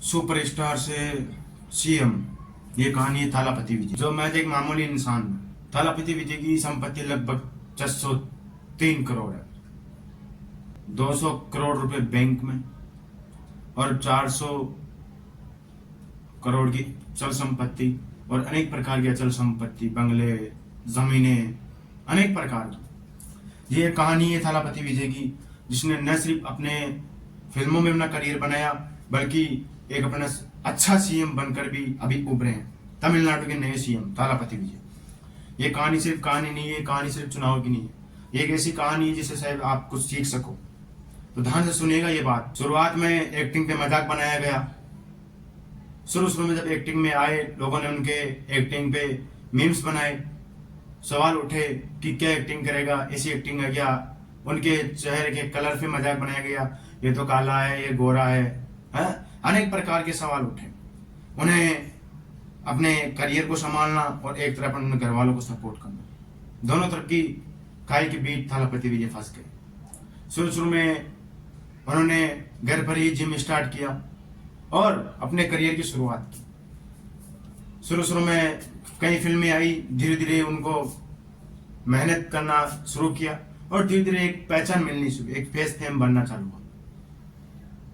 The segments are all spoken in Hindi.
सुपरस्टार से सीएम। ये कहानी है थालापति विजय, जो मैं एक मामूली इंसान हूं। थालापति विजय की संपत्ति लगभग 603 करोड़ है। 200 करोड़ रुपए बैंक में और 400 करोड़ की चल संपत्ति और अनेक प्रकार की अचल संपत्ति, बंगले, जमीनें, अनेक प्रकार की। ये कहानी है थालापति विजय की, जिसने न सिर्फ अपने फिल्मों में अपना करियर बनाया बल्कि एक अपना अच्छा सीएम बनकर भी अभी उभरे हैं। तमिलनाडु के नए सीएम थालापति विजय। ये कहानी सिर्फ कहानी नहीं है, कहानी सिर्फ चुनाव की नहीं है। ये एक ऐसी कहानी है जिससे शायद आप कुछ सीख सको। तो ध्यान से सुनिएगा ये बात। शुरुआत में एक्टिंग पे मजाक बनाया गया। शुरू में जब एक्टिंग में आए, लोगों ने उनके एक्टिंग पे मीम्स बनाए, सवाल उठे कि क्या एक्टिंग करेगा, ऐसी एक्टिंग है क्या। उनके चेहरे के कलर पे मजाक बनाया गया, ये तो काला है, ये गोरा है। अनेक प्रकार के सवाल उठे। उन्हें अपने करियर को संभालना और एक तरफ अपने घर वालों को सपोर्ट करना, दोनों तरफ की खाई के बीच थालापति विजय फंस गए। शुरू में उन्होंने घर पर ही जिम स्टार्ट किया और अपने करियर की शुरुआत की। शुरू में कई फिल्में आई, धीरे धीरे उनको मेहनत करना शुरू किया और धीरे धीरे एक पहचान मिलनी शुरू, एक फेस फेम बनना चालू हुआ।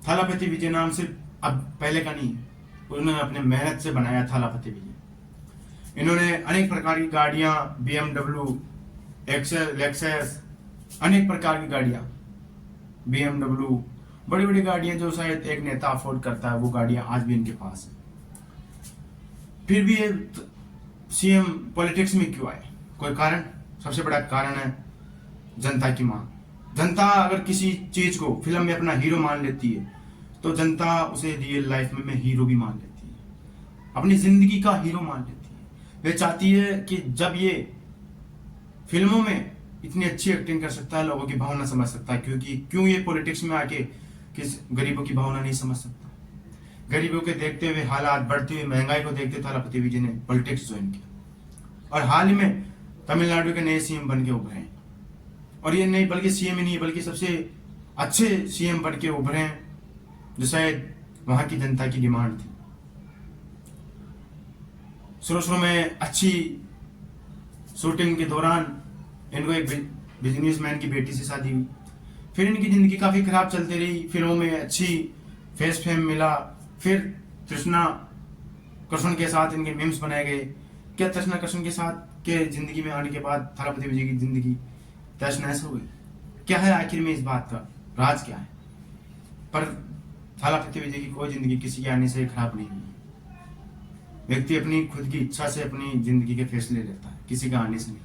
थालापति विजय नाम सिर्फ अब पहले का नहीं है, उन्होंने अपने मेहनत से बनाया थालापति विजय। इन्होंने अनेक प्रकार की गाड़ियां, BMW, एक्सेल, लेक्सस, अनेक प्रकार की गाड़ियां, BMW, बड़ी बड़ी गाड़ियां जो शायद एक नेता अफोर्ड करता है, वो गाड़ियां आज भी इनके पास है। फिर भी ये सीएम पॉलिटिक्स में क्यों आए? कोई कारण? सबसे बड़ा कारण है जनता की मांग। जनता अगर किसी चीज को फिल्म में अपना हीरो मान लेती है तो जनता उसे रियल लाइफ में हीरो भी मान लेती है, अपनी जिंदगी का हीरो मान लेती है। वे चाहती है कि जब ये फिल्मों में इतनी अच्छी एक्टिंग कर सकता है, लोगों की भावना समझ सकता है, क्यों ये पॉलिटिक्स में आके किस गरीबों की भावना नहीं समझ सकता। गरीबों के देखते हुए, हालात बढ़ती हुई महंगाई को देखते थालापति विजय ने पॉलिटिक्स ज्वाइन किया और हाल ही में तमिलनाडु के नए सीएम बन के उभरे हैं। और ये नहीं बल्कि सीएम ही नहीं बल्कि सबसे अच्छे सीएम बन के उभरे हैं, जो शायद वहां की जनता की डिमांड थी। शुरू में अच्छी शूटिंग के दौरान इनको एक बिजनेसमैन की बेटी से शादी हुई। फिर इनकी जिंदगी काफी खराब चलती रही। फिल्मों में अच्छी फेस फेम मिला। फिर तृष्णा कृष्ण के साथ इनके मीम्स बनाए गए। क्या तृष्णा कृष्ण के साथ के जिंदगी में आने के बाद थालापति विजय की जिंदगी तहस नहस हो गई? क्या है आखिर में इस बात का राज क्या है? पर थालापति विजय की कोई जिंदगी किसी के आने से खराब नहीं हुई। व्यक्ति अपनी खुद की इच्छा से अपनी जिंदगी के फैसले लेता है, किसी के आने से नहीं।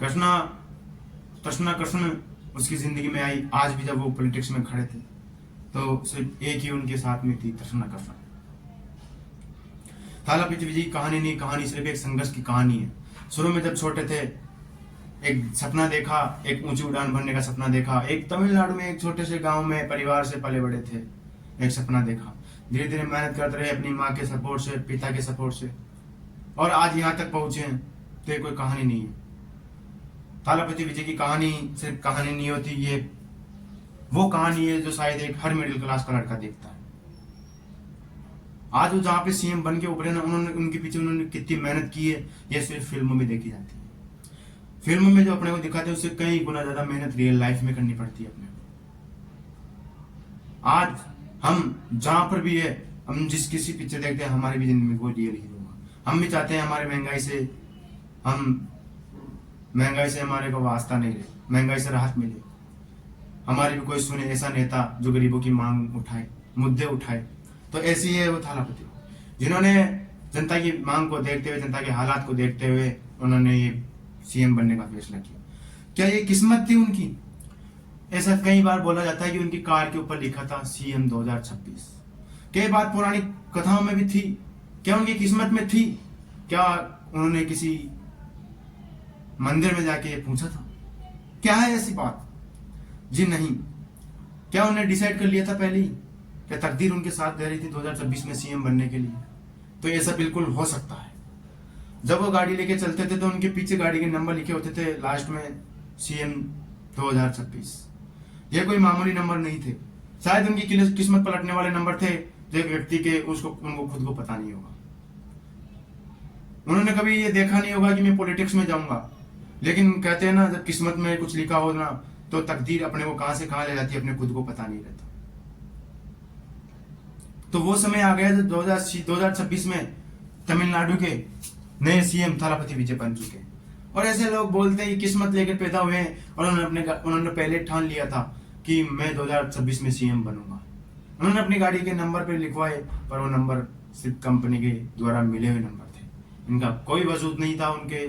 कृष्णा कृष्ण उसकी जिंदगी में आई। आज भी जब वो पॉलिटिक्स में खड़े थे तो सिर्फ एक ही उनके साथ में थी, तृष्णा कृष्ण। थालापति विजय की कहानी नहीं, कहानी सिर्फ एक संघर्ष की कहानी है। शुरू में जब छोटे थे, एक सपना देखा, एक ऊंची उड़ान भरने का सपना देखा। एक तमिलनाडु में एक छोटे से गांव में परिवार से पले बड़े थे, एक सपना देखा। धीरे धीरे मेहनत करते रहे अपनी माँ के सपोर्ट से, पिता के सपोर्ट से, और आज यहाँ तक पहुंचे हैं। तो ये कोई कहानी नहीं है। थालापति विजय की कहानी सिर्फ कहानी नहीं होती, ये वो कहानी है जो शायद एक हर मिडिल क्लास का लड़का देखता है। आज वो जहाँ पे सीएम बन के उभरे ना, उनके पीछे उन्होंने कितनी मेहनत की है, ये सिर्फ फिल्मों में देखी जाती है। फिल्मों में जो अपने को दिखाते हैं उससे कई गुना ज्यादा मेहनत रियल लाइफ में करनी पड़ती है अपने को। आज हम जहां पर भी है, हम जिस किसी पिक्चर देखते हैं, हमारी भी जिंदगी में कोई रियल हीरो होगा। हम भी चाहते हैं हमारे महंगाई से हमारे को वास्ता नहीं रहे, महंगाई से राहत मिले, हमारी भी कोई सुने ऐसा नेता जो गरीबों की मांग उठाए, मुद्दे उठाए। तो ऐसी है वो थालापति, जिन्होंने जनता की मांग को देखते हुए, जनता के हालात को देखते हुए उन्होंने ये सीएम बनने का फैसला किया। क्या ये किस्मत थी उनकी? ऐसा कई बार बोला जाता है कि उनकी कार के ऊपर लिखा था सीएम 2026। कई बात पौराणिक कथाओं में भी थी। क्या उनकी किस्मत में थी? क्या उन्होंने किसी मंदिर में जाके पूछा था? क्या है ऐसी बात? जी नहीं। क्या उन्हें डिसाइड कर लिया था पहले ही? क्या तकदीर उनके साथ दे रही थी 2026 में सीएम बनने के लिए? तो ऐसा बिल्कुल हो सकता है। जब वो गाड़ी लेके चलते थे तो उनके पीछे गाड़ी के नंबर लिखे होते थे, लास्ट में सीएम 2026। ये कोई मामूली नंबर नहीं थे। शायद उनकी किस्मत पलटने वाले नंबर थे जो एक व्यक्ति के उनको खुद को पता नहीं होगा। उन्होंने कभी ये देखा नहीं होगा कि मैं पॉलिटिक्स में जाऊंगा, लेकिन कहते हैं ना, जब किस्मत में कुछ लिखा हो ना तो तकदीर अपने को कहां से कहां ले जाती है अपने खुद को पता नहीं रहता। तो वो समय आ गया जब 2026 में तमिलनाडु के नए सीएम थालापति विजय बन चुके। और ऐसे लोग बोलते हैं कि किस्मत लेकर पैदा हुए हैं और उन्होंने पहले ठान लिया था कि मैं 2026 में सीएम बनूंगा। उन्होंने अपनी गाड़ी के नंबर पे लिखवाए, पर वो नंबर सिर्फ कंपनी के द्वारा मिले हुए नंबर थे। इनका कोई वजूद नहीं था उनके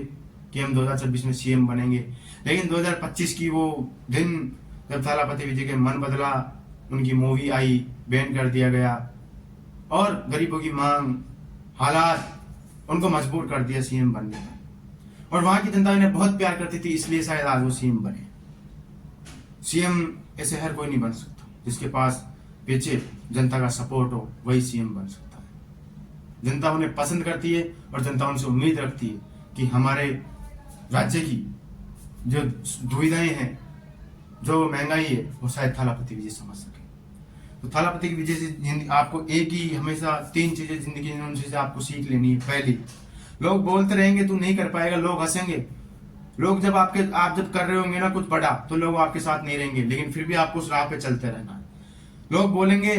कि हम 2026 में सीएम बनेंगे। लेकिन 2025 की वो दिन जब थालापति विजय के मन बदला, उनकी मूवी आई, बैन कर दिया गया और गरीबों की मांग, हालात उनको मजबूर कर दिया सीएम बनने में। और वहां की जनता इन्हें बहुत प्यार करती थी, इसलिए शायद आज वो सीएम बने। सीएम ऐसे हर कोई नहीं बन सकता, जिसके पास पीछे जनता का सपोर्ट हो वही सीएम बन सकता है। जनता उन्हें पसंद करती है और जनता उनसे उम्मीद रखती है कि हमारे राज्य की जो दुविधाएं हैं, जो महंगाई है, वो शायद थालापति विजय समझ सके। तो थालापति की विजय से आपको एक ही हमेशा 3 चीजें जिंदगी में उनसे आपको सीख लेनी है। पहली, लोग बोलते रहेंगे तू नहीं कर पाएगा, लोग हंसेंगे। लोग जब आप जब कर रहे होंगे ना कुछ बड़ा, तो लोग आपके साथ नहीं रहेंगे, लेकिन फिर भी आपको उस राह पे चलते रहना है। लोग बोलेंगे,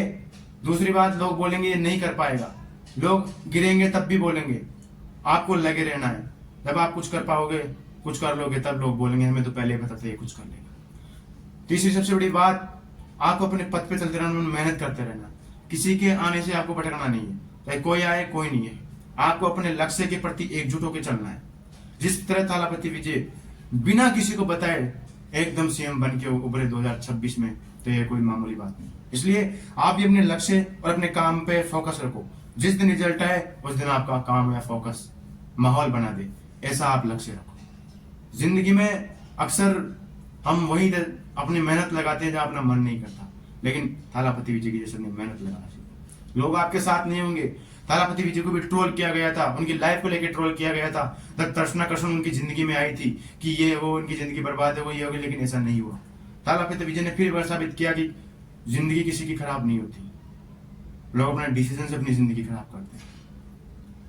दूसरी बात, लोग बोलेंगे ये नहीं कर पाएगा, लोग गिरेंगे तब भी बोलेंगे, आपको लगे रहना है। जब आप कुछ कर पाओगे, कुछ कर लोगे, तब लोग बोलेंगे हमें तो पहले पता था ये कुछ कर लेगा। तीसरी सबसे बड़ी बात, आपको अपने पथ पे चलते रहना, मेहनत करते रहना। किसी के आने से आपको भटकना नहीं है, चाहे कोई आए कोई नहीं है। आपको अपने लक्ष्य के प्रति एकजुट होकर चलना है। जिस तरह थालापति विजय बिना किसी को बताए एकदम सीएम बन के उभरे 2026 में, तो ये कोई मामूली बात नहीं। इसलिए आप भी अपने लक्ष्य और अपने काम पे फोकस रखो। जिस दिन रिजल्ट आए उस दिन आपका काम या फोकस माहौल बना दे, ऐसा आप लक्ष्य रखो। जिंदगी में अक्सर हम वही अपनी मेहनत लगाते हैं जहां अपना मन नहीं करता, लेकिन थालापति विजय की जैसे मेहनत लगाना चाहिए। लोग आपके साथ नहीं होंगे। थालापति विजय को भी ट्रोल किया गया था, उनकी लाइफ को लेकर ट्रोल किया गया था। जब तर्शना कृष्ण उनकी जिंदगी में आई थी कि ये वो उनकी जिंदगी बर्बाद है, वो ये होगी, लेकिन ऐसा नहीं हुआ। थालापति विजय ने फिर साबित किया कि जिंदगी किसी की खराब नहीं होती। लोग अपने डिसीजन से अपनी जिंदगी खराब करते हैं।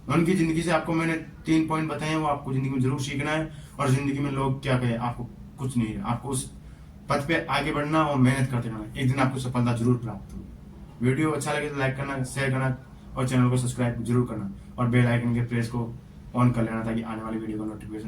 उनकी जिंदगी से आपको मैंने 3 पॉइंट बताए हैं, वो आपको जिंदगी में जरूर सीखना है। और जिंदगी में लोग क्या कहे, आपको कुछ नहीं है, आपको उस पथ पे आगे बढ़ना और मेहनत करते रहना। एक दिन आपको सफलता जरूर प्राप्त होगी। वीडियो अच्छा लगे तो लाइक करना, शेयर करना और चैनल को सब्सक्राइब जरूर करना और बेल आइकन के प्रेस को ऑन कर लेना, ताकि आने वाली वीडियो का नोटिफिकेशन